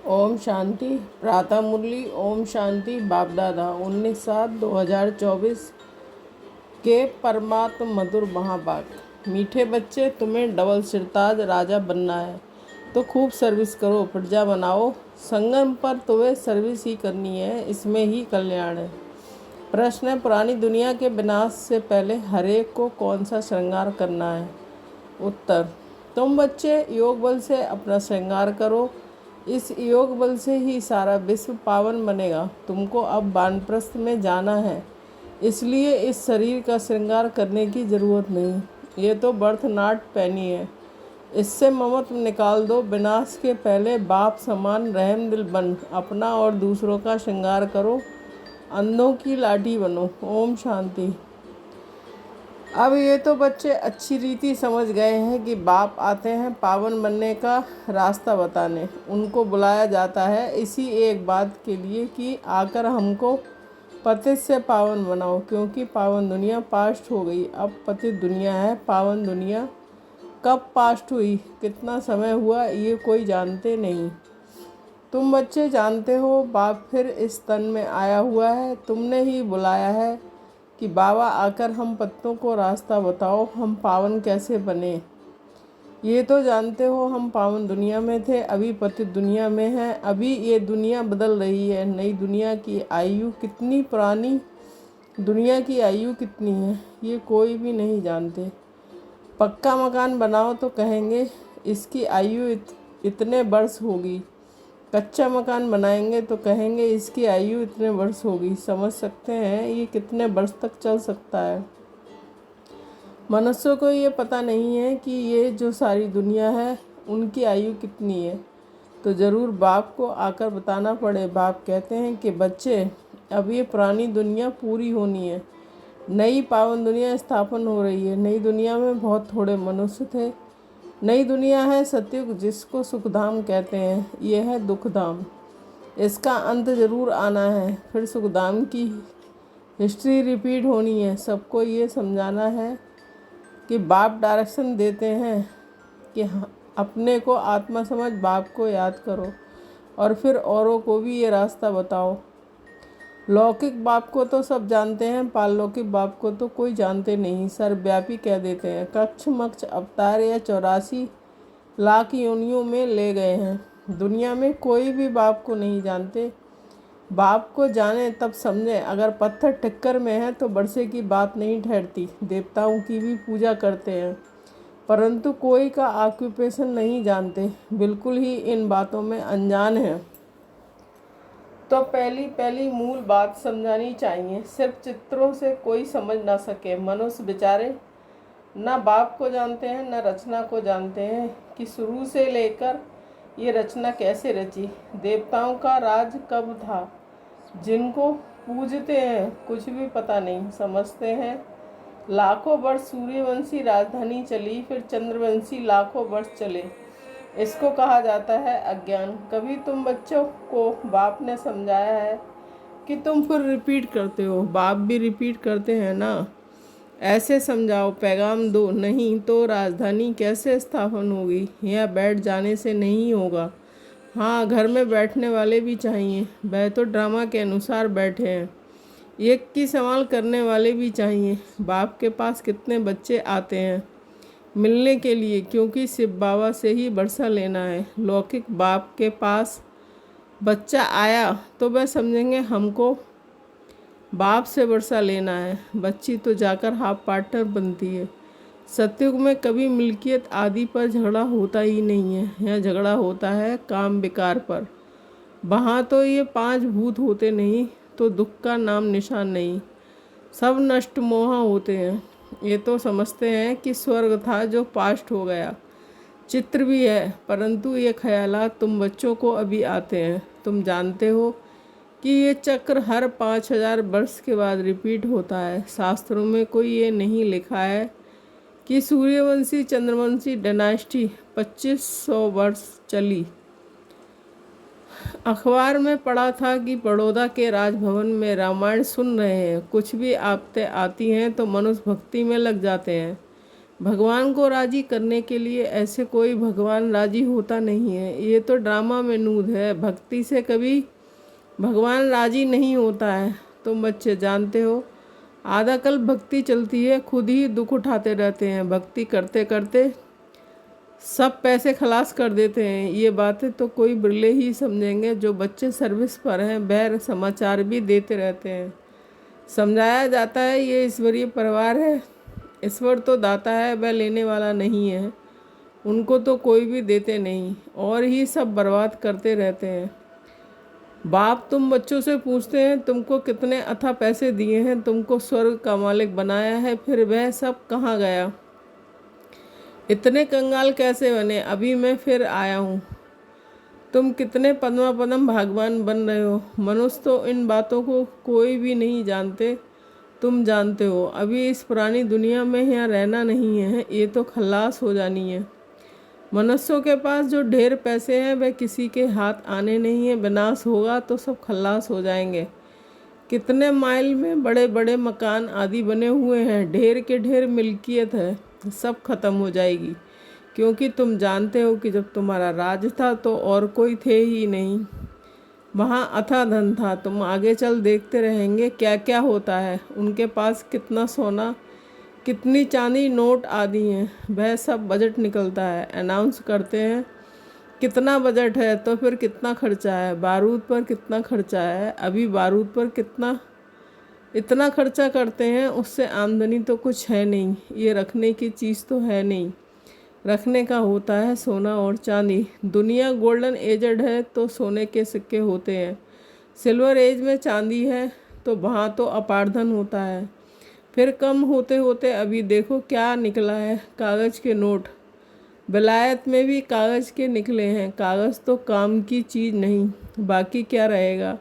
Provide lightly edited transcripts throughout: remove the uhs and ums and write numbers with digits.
ओम शांति। प्रातः मुरली। ओम शांति। बाप दादा 19/7/2024 के परमात्म मधुर महाभाग। मीठे बच्चे, तुम्हें डबल सिरताज राजा बनना है तो खूब सर्विस करो, प्रजा बनाओ। संगम पर तुम्हें सर्विस ही करनी है, इसमें ही कल्याण है। प्रश्न है, पुरानी दुनिया के विनाश से पहले हरेक को कौन सा श्रृंगार करना है? उत्तर, तुम बच्चे योग बल से अपना श्रृंगार करो। इस योग बल से ही सारा विश्व पावन बनेगा। तुमको अब वानप्रस्थ में जाना है, इसलिए इस शरीर का श्रृंगार करने की ज़रूरत नहीं। ये तो बर्थ नाट पहनी है, इससे ममत्व निकाल दो। विनाश के पहले बाप समान रहम दिल बन अपना और दूसरों का श्रृंगार करो। अंधों की लाठी बनो। ओम शांति। अब ये तो बच्चे अच्छी रीति समझ गए हैं कि बाप आते हैं पावन बनने का रास्ता बताने। उनको बुलाया जाता है इसी एक बात के लिए कि आकर हमको पतित से पावन बनाओ, क्योंकि पावन दुनिया पास्ट हो गई, अब पतित दुनिया है। पावन दुनिया कब पास्ट हुई, कितना समय हुआ, ये कोई जानते नहीं। तुम बच्चे जानते हो, बाप फिर इस तन में आया हुआ है। तुमने ही बुलाया है कि बाबा आकर हम पत्तों को रास्ता बताओ, हम पावन कैसे बने। ये तो जानते हो हम पावन दुनिया में थे, अभी पतित दुनिया में हैं। अभी ये दुनिया बदल रही है। नई दुनिया की आयु कितनी, पुरानी दुनिया की आयु कितनी है, ये कोई भी नहीं जानते। पक्का मकान बनाओ तो कहेंगे इसकी आयु इतने वर्ष होगी। कच्चा मकान बनाएंगे तो कहेंगे इसकी आयु इतने वर्ष होगी। समझ सकते हैं ये कितने वर्ष तक चल सकता है। मनुष्यों को ये पता नहीं है कि ये जो सारी दुनिया है उनकी आयु कितनी है, तो ज़रूर बाप को आकर बताना पड़े। बाप कहते हैं कि बच्चे, अब ये पुरानी दुनिया पूरी होनी है, नई पावन दुनिया स्थापन हो रही है। नई दुनिया में बहुत थोड़े मनुष्य थे। नई दुनिया है सतयुग, जिसको सुखधाम कहते हैं। यह है दुखधाम, इसका अंत जरूर आना है। फिर सुखधाम की हिस्ट्री रिपीट होनी है। सबको ये समझाना है कि बाप डायरेक्शन देते हैं कि अपने को आत्मा समझ बाप को याद करो और फिर औरों को भी ये रास्ता बताओ। लौकिक बाप को तो सब जानते हैं, पारलौकिक बाप को तो कोई जानते नहीं, सर्वव्यापी कह देते हैं। कक्ष मक्ष अवतार या 84 लाख योनियों में ले गए हैं। दुनिया में कोई भी बाप को नहीं जानते। बाप को जाने तब समझें। अगर पत्थर टिक्कर में है तो बरसे की बात नहीं ठहरती। देवताओं की भी पूजा करते हैं, परंतु कोई का ऑक्यूपेशन नहीं जानते, बिल्कुल ही इन बातों में अनजान है। तो पहली मूल बात समझानी चाहिए। सिर्फ चित्रों से कोई समझ ना सके। मनुष्य बेचारे ना बाप को जानते हैं, ना रचना को जानते हैं कि शुरू से लेकर ये रचना कैसे रची। देवताओं का राज कब था, जिनको पूजते हैं कुछ भी पता नहीं। समझते हैं लाखों वर्ष सूर्यवंशी राजधानी चली, फिर चंद्रवंशी लाखों वर्ष चले। इसको कहा जाता है अज्ञान। कभी तुम बच्चों को बाप ने समझाया है कि तुम फिर रिपीट करते हो? बाप भी रिपीट करते हैं ना। ऐसे समझाओ, पैगाम दो, नहीं तो राजधानी कैसे स्थापन होगी? या बैठ जाने से नहीं होगा। हाँ, घर में बैठने वाले भी चाहिए। वह तो ड्रामा के अनुसार बैठे हैं। एक की संभाल करने वाले भी चाहिए। बाप के पास कितने बच्चे आते हैं मिलने के लिए, क्योंकि शिव बाबा से ही वर्षा लेना है। लौकिक बाप के पास बच्चा आया तो वह समझेंगे हमको बाप से वर्षा लेना है। बच्ची तो जाकर हाफ पार्टनर बनती है। सतयुग में कभी मिल्कियत आदि पर झगड़ा होता ही नहीं है। यहाँ झगड़ा होता है काम विकार पर। वहाँ तो ये 5 भूत होते नहीं तो दुख का नाम निशान नहीं। सब नष्ट मोह होते हैं। ये तो समझते हैं कि स्वर्ग था जो पास्ट हो गया। चित्र भी है, परंतु ये ख्यालात तुम बच्चों को अभी आते हैं। तुम जानते हो कि ये चक्र हर 5000 वर्ष के बाद रिपीट होता है। शास्त्रों में कोई ये नहीं लिखा है कि सूर्यवंशी चंद्रवंशी डायनास्टी 2500 वर्ष चली। अखबार में पढ़ा था कि बड़ौदा के राजभवन में रामायण सुन रहे हैं। कुछ भी आपते आती हैं तो मनुष्य भक्ति में लग जाते हैं। भगवान को राजी करने के लिए ऐसे कोई भगवान राजी होता नहीं है। ये तो ड्रामा में नूद है। भक्ति से कभी भगवान राजी नहीं होता है। तुम बच्चे जानते हो, आधा कल भक्ति चलती है, खुद ही दुख उठाते रहते हैं। भक्ति करते करते सब पैसे खलास कर देते हैं। ये बातें तो कोई बिरले ही समझेंगे। जो बच्चे सर्विस पर हैं वह समाचार भी देते रहते हैं। समझाया जाता है ये ईश्वरीय परिवार है, ईश्वर तो दाता है, वह लेने वाला नहीं है। उनको तो कोई भी देते नहीं और ही सब बर्बाद करते रहते हैं। बाप तुम बच्चों से पूछते हैं तुमको कितने अथाह पैसे दिए हैं, तुमको स्वर्ग का मालिक बनाया है, फिर वह सब कहाँ गया? इतने कंगाल कैसे बने? अभी मैं फिर आया हूँ। तुम कितने पद्म भगवान बन रहे हो। मनुष्य तो इन बातों को कोई भी नहीं जानते, तुम जानते हो। अभी इस पुरानी दुनिया में यहाँ रहना नहीं है, ये तो खल्लास हो जानी है। मनुष्यों के पास जो ढेर पैसे हैं वह किसी के हाथ आने नहीं है। विनाश होगा तो सब खल्लास हो जाएंगे। कितने माइल में बड़े बड़े मकान आदि बने हुए हैं, ढेर के ढेर मिल्कियत है, सब खत्म हो जाएगी। क्योंकि तुम जानते हो कि जब तुम्हारा राज था तो और कोई थे ही नहीं, वहाँ अथाह धन था। तुम आगे चल देखते रहेंगे क्या क्या होता है। उनके पास कितना सोना, कितनी चांदी, नोट आदि हैं, वह सब बजट निकलता है। अनाउंस करते हैं कितना बजट है, तो फिर कितना खर्चा है। बारूद पर कितना खर्चा है, अभी बारूद पर कितना इतना खर्चा करते हैं, उससे आमदनी तो कुछ है नहीं। ये रखने की चीज़ तो है नहीं। रखने का होता है सोना और चांदी। दुनिया गोल्डन एजड है तो सोने के सिक्के होते हैं। सिल्वर एज में चांदी है तो वहाँ तो अपारधन होता है। फिर कम होते होते अभी देखो क्या निकला है, कागज़ के नोट। विलायत में भी कागज़ के निकले हैं। कागज़ तो काम की चीज़ नहीं, बाकी क्या रहेगा।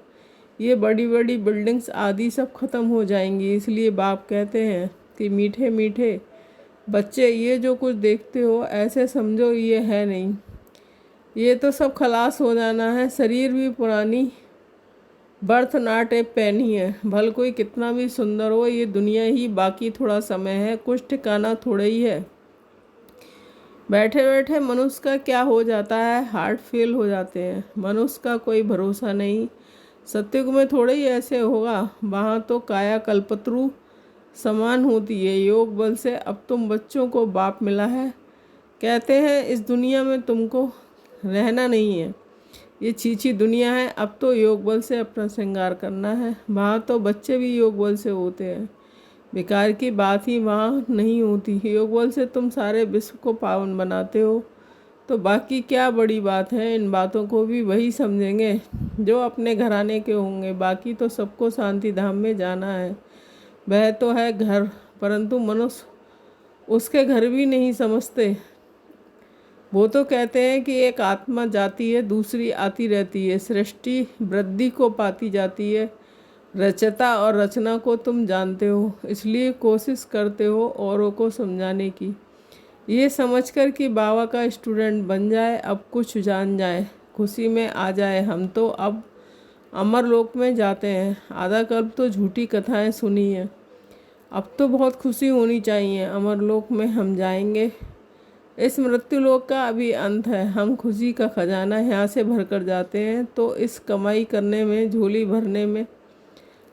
ये बड़ी बड़ी बिल्डिंग्स आदि सब खत्म हो जाएंगी। इसलिए बाप कहते हैं कि मीठे मीठे बच्चे, ये जो कुछ देखते हो ऐसे समझो ये है नहीं, ये तो सब खलास हो जाना है। शरीर भी पुरानी बर्थ नाट ए पैनी है। भल कोई कितना भी सुंदर हो, ये दुनिया ही बाकी थोड़ा समय है, कुछ ठिकाना थोड़ा ही है। बैठे बैठे मनुष्य का क्या हो जाता है, हार्ट फेल हो जाते हैं। मनुष्य का कोई भरोसा नहीं। सत्युग में थोड़े ही ऐसे होगा, वहाँ तो काया कल्पत्रु समान होती है। योग बल से अब तुम बच्चों को बाप मिला है, कहते हैं इस दुनिया में तुमको रहना नहीं है, ये छीछी दुनिया है। अब तो योग बल से अपना श्रृंगार करना है। वहाँ तो बच्चे भी योग बल से होते हैं, बेकार की बात ही वहाँ नहीं होती। योग बल से तुम सारे विश्व को पावन बनाते हो, तो बाकी क्या बड़ी बात है। इन बातों को भी वही समझेंगे जो अपने घराने के होंगे। बाकी तो सबको शांति धाम में जाना है, वह तो है घर, परंतु मनुष्य उसके घर भी नहीं समझते। वो तो कहते हैं कि एक आत्मा जाती है, दूसरी आती रहती है, सृष्टि वृद्धि को पाती जाती है। रचता और रचना को तुम जानते हो, इसलिए कोशिश करते हो औरों को समझाने की, ये समझकर कि बाबा का स्टूडेंट बन जाए, अब कुछ जान जाए, खुशी में आ जाए। हम तो अब अमर लोक में जाते हैं। आधा कल्प तो झूठी कथाएं सुनी हैं, अब तो बहुत खुशी होनी चाहिए। अमर लोक में हम जाएंगे। इस मृत्यु लोक का अभी अंत है। हम खुशी का खजाना यहाँ से भर कर जाते हैं, तो इस कमाई करने में, झोली भरने में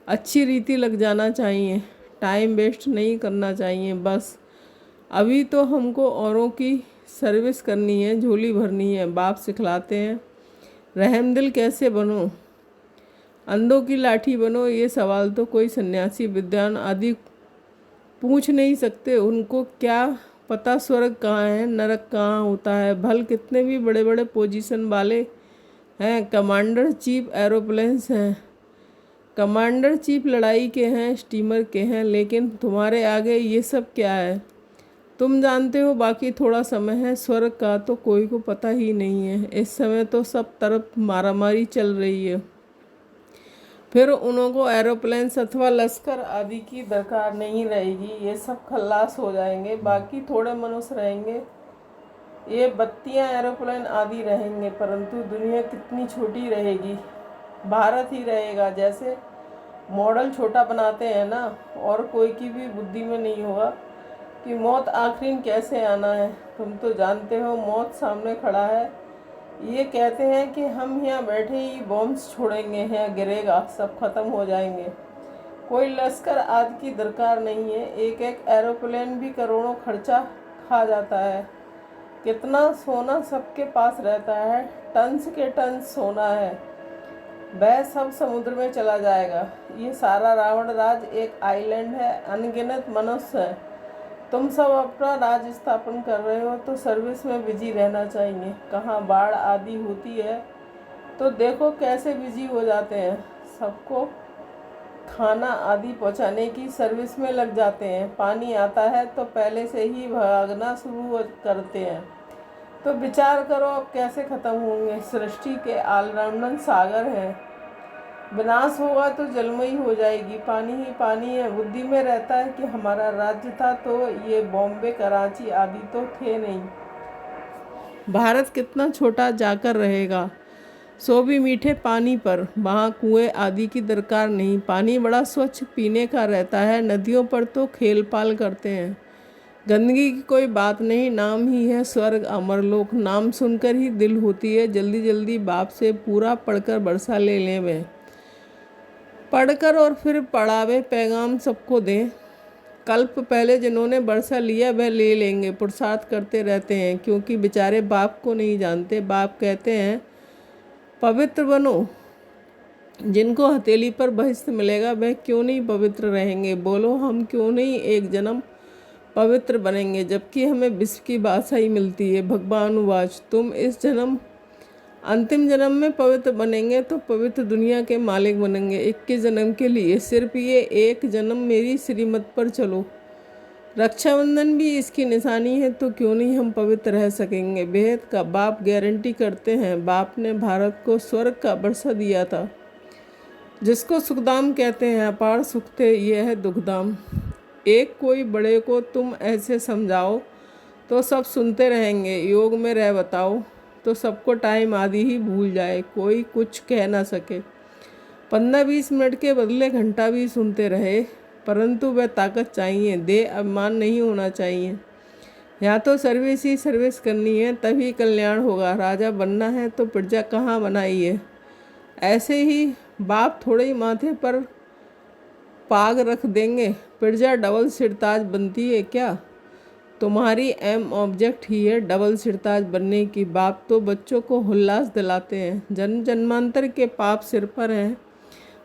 अच्छी रीति लग जाना चाहिए। टाइम वेस्ट नहीं करना चाहिए। बस अभी तो हमको औरों की सर्विस करनी है, झोली भरनी है। बाप सिखलाते हैं रहमदिल कैसे बनो, अंधों की लाठी बनो। ये सवाल तो कोई सन्यासी विद्वान आदि पूछ नहीं सकते। उनको क्या पता स्वर्ग कहाँ है, नरक कहाँ होता है। भल कितने भी बड़े बड़े पोजीशन वाले हैं, कमांडर चीफ एरोप्लेन्स हैं, कमांडर चीफ लड़ाई के हैं, स्टीमर के हैं, लेकिन तुम्हारे आगे ये सब क्या है, तुम जानते हो। बाकी थोड़ा समय है, स्वर्ग का तो कोई को पता ही नहीं है। इस समय तो सब तरफ मारामारी चल रही है। फिर उनको एरोप्लेन्स अथवा लश्कर आदि की दरकार नहीं रहेगी, ये सब खल्लास हो जाएंगे। बाकी थोड़े मनुष्य रहेंगे, ये बत्तियां एरोप्लेन आदि रहेंगे, परंतु दुनिया कितनी छोटी रहेगी। भारत ही रहेगा। जैसे मॉडल छोटा बनाते हैं ना, और कोई की भी बुद्धि में नहीं होगा। कि मौत आखिर कैसे आना है। तुम तो जानते हो मौत सामने खड़ा है। ये कहते हैं कि हम यहाँ बैठे ही बॉम्ब्स छोड़ेंगे, यहाँ गिरेगा, सब खत्म हो जाएंगे। कोई लश्कर आदि की दरकार नहीं है। एक एक एरोप्लेन भी करोड़ों खर्चा खा जाता है। कितना सोना सबके पास रहता है, टन्स के टन्स सोना है, वह सब समुद्र में चला जाएगा। ये सारा रावण राज एक आइलैंड है, अनगिनत मनुष्य है। तुम सब अपना राज स्थापन कर रहे हो तो सर्विस में बिजी रहना चाहिए। कहाँ बाढ़ आदि होती है तो देखो कैसे बिजी हो जाते हैं, सबको खाना आदि पहुंचाने की सर्विस में लग जाते हैं। पानी आता है तो पहले से ही भागना शुरू करते हैं। तो विचार करो अब कैसे ख़त्म होंगे। सृष्टि के आलरामन सागर हैं, विनाश होगा तो जलमयी हो जाएगी। पानी ही पानी है। बुद्धि में रहता है कि हमारा राज्य था तो ये बॉम्बे कराची आदि तो थे नहीं। भारत कितना छोटा जाकर रहेगा, सो भी मीठे पानी पर। वहाँ कुएं आदि की दरकार नहीं, पानी बड़ा स्वच्छ पीने का रहता है। नदियों पर तो खेल पाल करते हैं, गंदगी की कोई बात नहीं। नाम ही है स्वर्ग अमरलोक, नाम सुनकर ही दिल होती है जल्दी जल्दी बाप से पूरा पढ़कर बरसा ले लें। वे पढ़कर और फिर पढ़ावे पैगाम सबको दें। कल्प पहले जिन्होंने बरसा लिया वह ले लेंगे। पुरुषार्थ करते रहते हैं क्योंकि बेचारे बाप को नहीं जानते। बाप कहते हैं पवित्र बनो। जिनको हथेली पर बहिष्ठ मिलेगा वह क्यों नहीं पवित्र रहेंगे। बोलो हम क्यों नहीं एक जन्म पवित्र बनेंगे, जबकि हमें विश्व की बादशाही मिलती है। भगवान उवाच तुम इस जन्म अंतिम जन्म में पवित्र बनेंगे तो पवित्र दुनिया के मालिक बनेंगे। 21 जन्म के लिए सिर्फ ये एक जन्म मेरी श्रीमत पर चलो। रक्षाबंधन भी इसकी निशानी है तो क्यों नहीं हम पवित्र रह सकेंगे। बेहद का बाप गारंटी करते हैं। बाप ने भारत को स्वर्ग का बरसा दिया था, जिसको सुखधाम कहते हैं। अपार सुख थे, यह है दुखधाम। एक कोई बड़े को तुम ऐसे समझाओ तो सब सुनते रहेंगे। योग में रह बताओ तो सबको टाइम आदि ही भूल जाए, कोई कुछ कह ना सके। 15-20 मिनट के बदले घंटा भी सुनते रहे, परंतु वह ताकत चाहिए, दे अभिमान नहीं होना चाहिए। यहाँ तो सर्विस ही सर्विस करनी है, तभी कल्याण होगा। राजा बनना है तो प्रजा कहाँ बनाई है। ऐसे ही बाप थोड़े ही माथे पर पाग रख देंगे, प्रजा डबल सिरताज बनती है क्या। तुम्हारी एम ऑब्जेक्ट ही है डबल सिरताज बनने की। बाप तो बच्चों को उल्लास दिलाते हैं। जन्म जन्मांतर के पाप सिर पर हैं,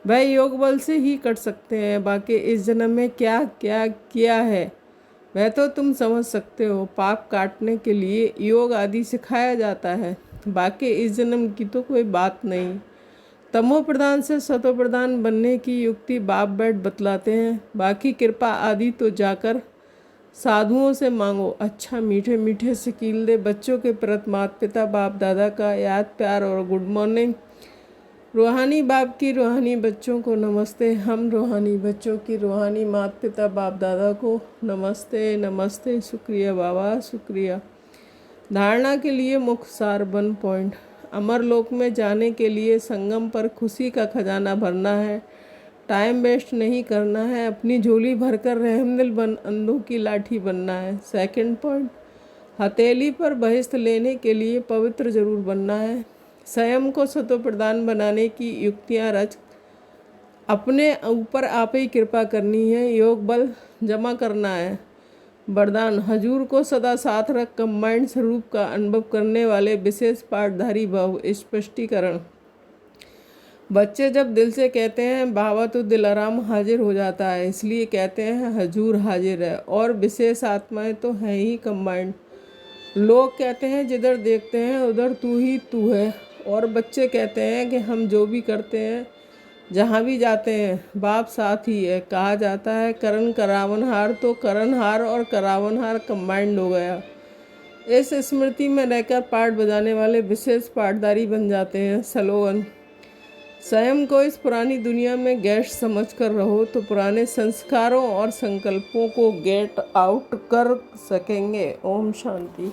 वह योग बल से ही कट सकते हैं। बाकी इस जन्म में क्या क्या किया है वह तो तुम समझ सकते हो। पाप काटने के लिए योग आदि सिखाया जाता है, बाकी इस जन्म की तो कोई बात नहीं। तमो प्रधान से सतो प्रधान बनने की युक्ति बाप बैठ बतलाते हैं। बाकी कृपा आदि तो जाकर साधुओं से मांगो। अच्छा मीठे मीठे शकील दे बच्चों के प्रति माता पिता बाप दादा का याद प्यार और गुड मॉर्निंग। रूहानी बाप की रूहानी बच्चों को नमस्ते। हम रूहानी बच्चों की रूहानी माता पिता बाप दादा को नमस्ते नमस्ते। शुक्रिया बाबा शुक्रिया। धारणा के लिए मुख्य सार 1 पॉइंट। अमरलोक में जाने के लिए संगम पर खुशी का खजाना भरना है, टाइम वेस्ट नहीं करना है, अपनी झोली भरकर रहमदिल बन अंधों की लाठी बनना है। 2 पॉइंट, हथेली पर बहिष्ठ लेने के लिए पवित्र जरूर बनना है। स्वयं को सतो प्रदान बनाने की युक्तियाँ रच अपने ऊपर आप ही कृपा करनी है, योग बल जमा करना है। वरदान हजूर को सदा साथ रख कंबाइंड स्वरूप का अनुभव करने वाले विशेष पाठधारी भव। स्पष्टीकरण, बच्चे जब दिल से कहते हैं बाबा तो दिलाराम हाजिर हो जाता है, इसलिए कहते हैं हजूर हाजिर है। और विशेष आत्माएं तो हैं ही कंबाइंड। लोग कहते हैं जिधर देखते हैं उधर तू ही तू है, और बच्चे कहते हैं कि हम जो भी करते हैं जहाँ भी जाते हैं बाप साथ ही है। कहा जाता है करण करावनहार, तो करणहार और करावनहार कंबाइंड हो गया। इस स्मृति में रहकर पाठ बजाने वाले विशेष पाठधारी बन जाते हैं। स्लोगन, स्वयं को इस पुरानी दुनिया में गेस्ट समझ कर रहो तो पुराने संस्कारों और संकल्पों को गेट आउट कर सकेंगे। ओम शांति।